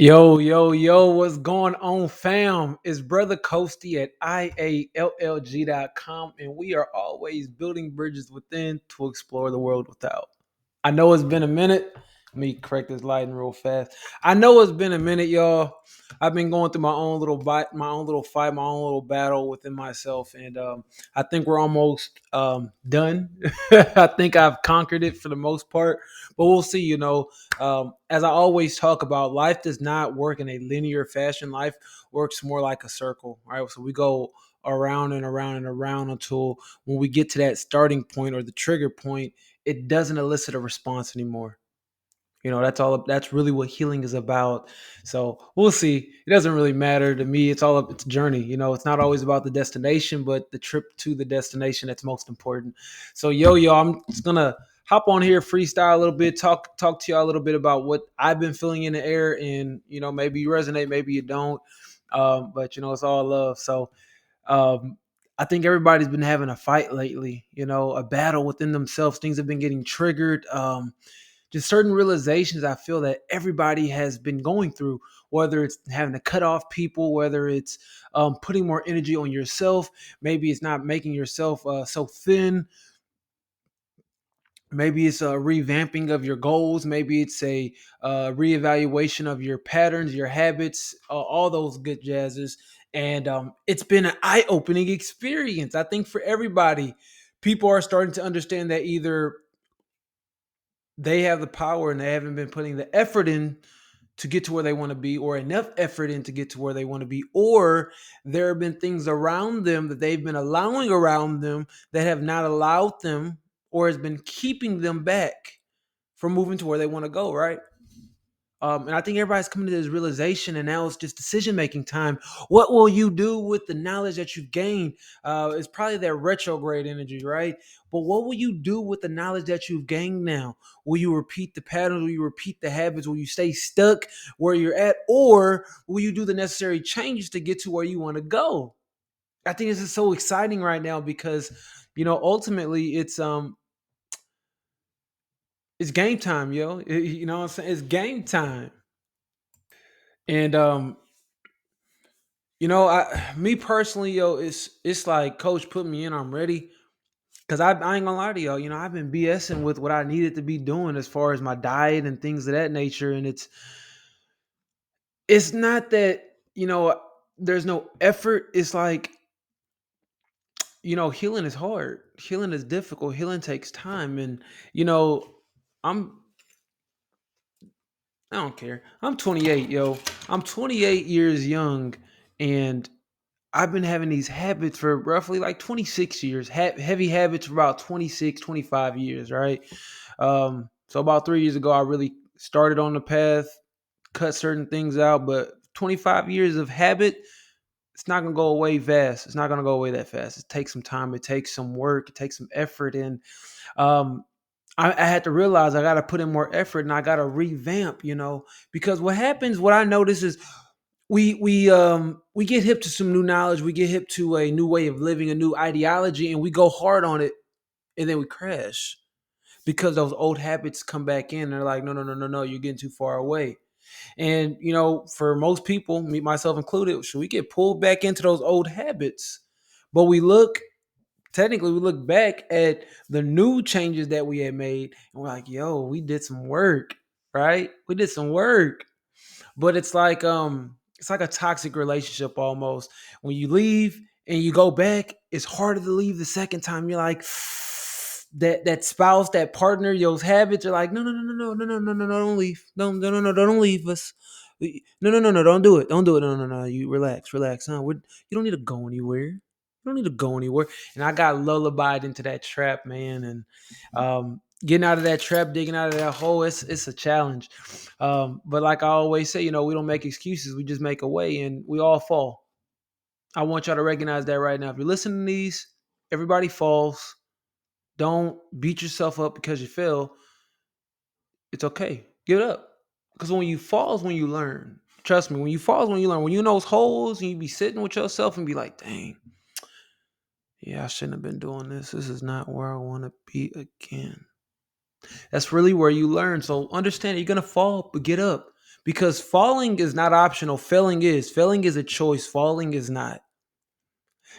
Yo, yo, yo, what's going on, fam? It's Brother Coasty at IALLG.com, and we are always building bridges within to explore the world without. I know it's been a minute. Let me correct this lighting real fast. I know it's been a minute, y'all. I've been going through my own little my own little fight, my own little battle within myself, and I think we're almost done. I think I've conquered it for the most part, but we'll see. As I always talk about, life does not work in a linear fashion. Life works more like a circle, right? So we go around and around and around until when we get to that starting point or the trigger point, it doesn't elicit a response anymore. That's really what healing is about. So we'll see. It doesn't really matter to me. It's a journey. It's not always about the destination, but the trip to the destination that's most important. So yo, I'm just gonna hop on here, freestyle a little bit, talk to y'all a little bit about what I've been feeling in the air, and maybe you resonate, maybe you don't. But it's all love. So um, I think everybody's been having a fight lately, a battle within themselves. Things have been getting triggered. Just certain realizations I feel that everybody has been going through, whether it's having to cut off people, whether it's putting more energy on yourself, maybe it's not making yourself so thin, maybe it's a revamping of your goals, maybe it's a reevaluation of your patterns, your habits, all those good jazzes. And it's been an eye-opening experience, I think, for everybody. People are starting to understand that either they have the power and they haven't been putting the effort in to get to where they want to be, or enough effort in to get to where they want to be, or there have been things around them that they've been allowing around them that have not allowed them or has been keeping them back from moving to where they want to go, right? And I think everybody's coming to this realization, and now it's just decision making time. What will you do with the knowledge that you've gained? It's probably that retrograde energy, right? But what will you do with the knowledge that you've gained now? Will you repeat the patterns? Will you repeat the habits? Will you stay stuck where you're at? Or will you do the necessary changes to get to where you want to go? I think this is so exciting right now because, ultimately it's game time, yo. You know what I'm saying? It's game time. And me personally, yo, it's like coach put me in, I'm ready. Cause I ain't gonna lie to y'all, I've been BSing with what I needed to be doing as far as my diet and things of that nature. And it's not that, there's no effort. It's like, healing is hard. Healing is difficult. Healing takes time. And, you know, I'm I don't care. I'm 28, yo. I'm 28 years young, and I've been having these habits for roughly like 26 years, heavy habits for about 26, 25 years, right? So about 3 years ago, I really started on the path, cut certain things out, but 25 years of habit, it's not going to go away fast. It's not going to go away that fast. It takes some time. It takes some work. It takes some effort. And um, I had to realize I got to put in more effort and I got to revamp, because what I notice is we get hip to some new knowledge, we get hip to a new way of living, a new ideology, and we go hard on it, and then we crash because those old habits come back in. And they're like, no, no, no, no, no, you're getting too far away. And for most people, me myself included, should we get pulled back into those old habits? But we look back at the new changes that we had made, and we're like, yo, we did some work, right? We did some work. But it's like a toxic relationship almost. When you leave and you go back, it's harder to leave the second time. You're like that spouse, that partner, those habits are like, no, no, no, no, no, no, no, no, no, don't leave. No, don't leave us. No, no, no, no, don't do it. Don't do it. No, no, no. You relax, relax. Huh? You don't need to go anywhere. You don't need to go anywhere. And I got lullabied into that trap, man. And getting out of that trap, digging out of that hole, it's a challenge. But like I always say, we don't make excuses. We just make a way, and we all fall. I want y'all to recognize that right now. If you're listening to these, everybody falls. Don't beat yourself up because you fail. It's okay. Get up. Because when you fall is when you learn. Trust me, when you fall is when you learn. When you know those holes and you be sitting with yourself and be like, dang, yeah, I shouldn't have been doing this. This is not where I want to be again. That's really where you learn. So understand you're gonna fall, but get up. because falling is not optional. Failing is. Failing is a choice. Falling is not.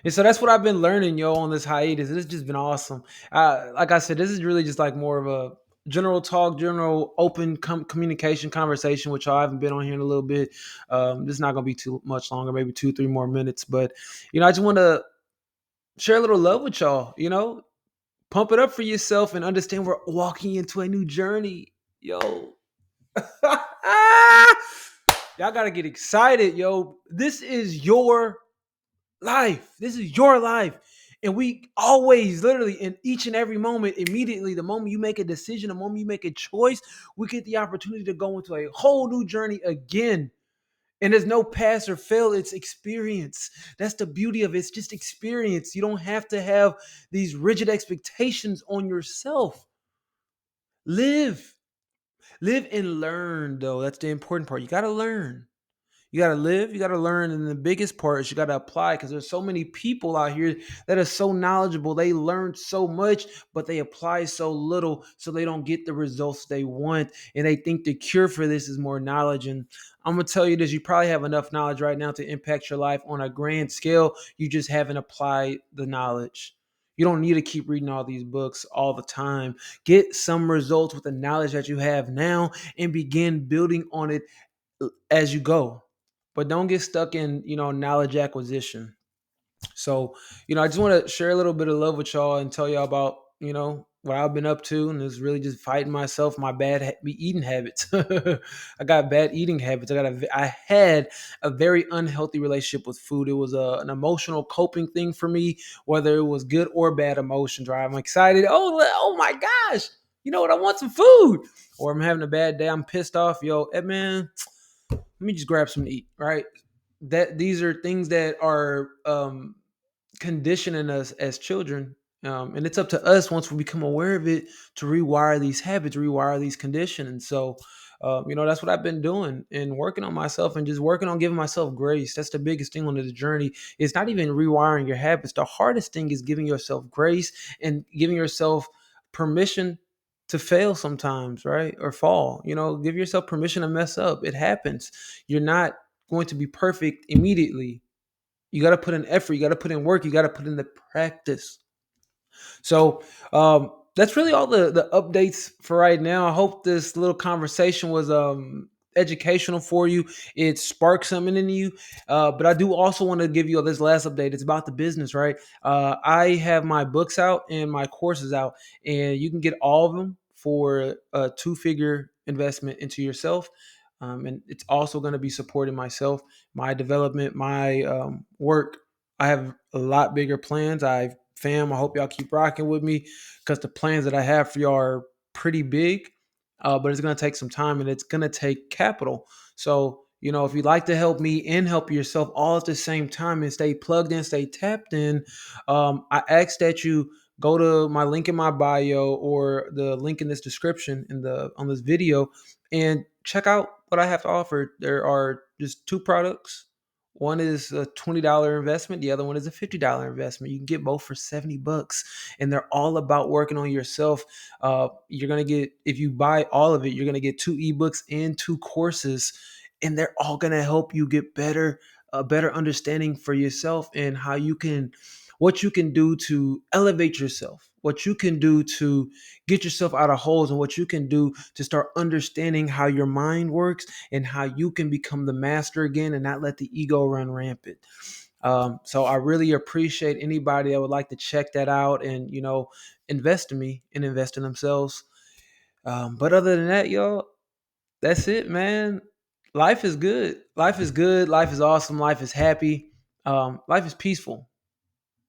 And so that's what I've been learning, yo, on this hiatus. It's just been awesome. Like I said, this is really just like more of a general talk, general open communication conversation, which I haven't been on here in a little bit. This is not going to be too much longer, maybe 2-3 more minutes. But, I just want to share a little love with y'all, pump it up for yourself and understand we're walking into a new journey, yo. Y'all got to get excited, yo. This is your life. This is your life. And we always, literally, in each and every moment, immediately, the moment you make a decision, the moment you make a choice, we get the opportunity to go into a whole new journey again. And there's no pass or fail, it's experience. That's the beauty of it. It's just experience. You don't have to have these rigid expectations on yourself. Live. Live and learn, though. That's the important part. You got to learn. You got to live, you got to learn, and the biggest part is you got to apply, because there's so many people out here that are so knowledgeable. They learn so much, but they apply so little, so they don't get the results they want, and they think the cure for this is more knowledge. And I'm going to tell you this, you probably have enough knowledge right now to impact your life on a grand scale. You just haven't applied the knowledge. You don't need to keep reading all these books all the time. Get some results with the knowledge that you have now and begin building on it as you go. But don't get stuck in, knowledge acquisition. So, I just want to share a little bit of love with y'all and tell y'all about, what I've been up to. And it's really just fighting myself, my bad eating habits. I got bad eating habits. I had a very unhealthy relationship with food. It was an emotional coping thing for me, whether it was good or bad emotions, right? I'm excited. Oh my gosh. You know what? I want some food. Or I'm having a bad day. I'm pissed off. Yo, hey, man, let me just grab some to eat, right? These are things that are conditioning us as children, and it's up to us, once we become aware of it, to rewire these habits, rewire these conditions. So, that's what I've been doing and working on myself and just working on giving myself grace. That's the biggest thing on this journey. It's not even rewiring your habits. The hardest thing is giving yourself grace and giving yourself permission to fail sometimes, right? Or fall. Give yourself permission to mess up. It happens. You're not going to be perfect immediately. You got to put in effort. You got to put in work. You got to put in the practice. So that's really all the updates for right now. I hope this little conversation was educational for you. It sparked something in you. But I do also want to give you this last update. It's about the business, right? I have my books out and my courses out, and you can get all of them for a 2-figure investment into yourself. And it's also going to be supporting myself, my development, my work. I have a lot bigger plans. I hope y'all keep rocking with me, because the plans that I have for y'all are pretty big, but it's going to take some time and it's going to take capital. So, if you'd like to help me and help yourself all at the same time and stay plugged in, stay tapped in, I ask that you go to my link in my bio or the link in this description on this video and check out what I have to offer. There are just 2 products. One is a $20 investment. The other one is a $50 investment. You can get both for $70, and they're all about working on yourself. You're going to get, if you buy all of it, you're going to get 2 ebooks and 2 courses, and they're all going to help you get a better understanding for yourself and what you can do to elevate yourself, what you can do to get yourself out of holes, and what you can do to start understanding how your mind works and how you can become the master again and not let the ego run rampant. So I really appreciate anybody that would like to check that out and, invest in me and invest in themselves. But other than that, y'all, that's it, man. Life is good. Life is good. Life is awesome. Life is happy. Life is peaceful.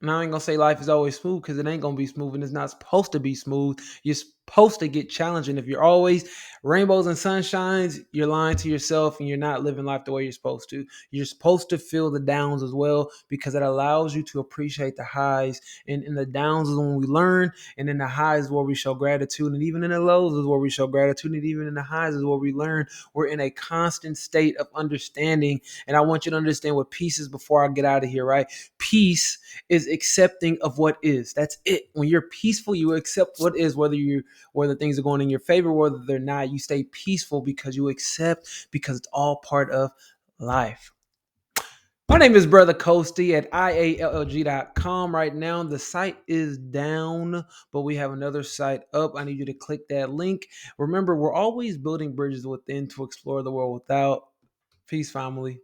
And I ain't gonna say life is always smooth, because it ain't gonna be smooth, and it's not supposed to be smooth. You're supposed to get challenging. If you're always rainbows and sunshines, you're lying to yourself and you're not living life the way you're supposed to. You're supposed to feel the downs as well, because it allows you to appreciate the highs. And in the downs is when we learn, and in the highs is where we show gratitude. And even in the lows is where we show gratitude. And even in the highs is where we learn. We're in a constant state of understanding. And I want you to understand what peace is before I get out of here, right? Peace is accepting of what is. That's it. When you're peaceful, you accept what is, whether you're whether things are going in your favor, whether they're not. You stay peaceful because you accept, because it's all part of life. My name is Brother Coasty at IALLG.com. Right now, the site is down, but we have another site up. I need you to click that link. Remember, we're always building bridges within to explore the world without. Peace, family.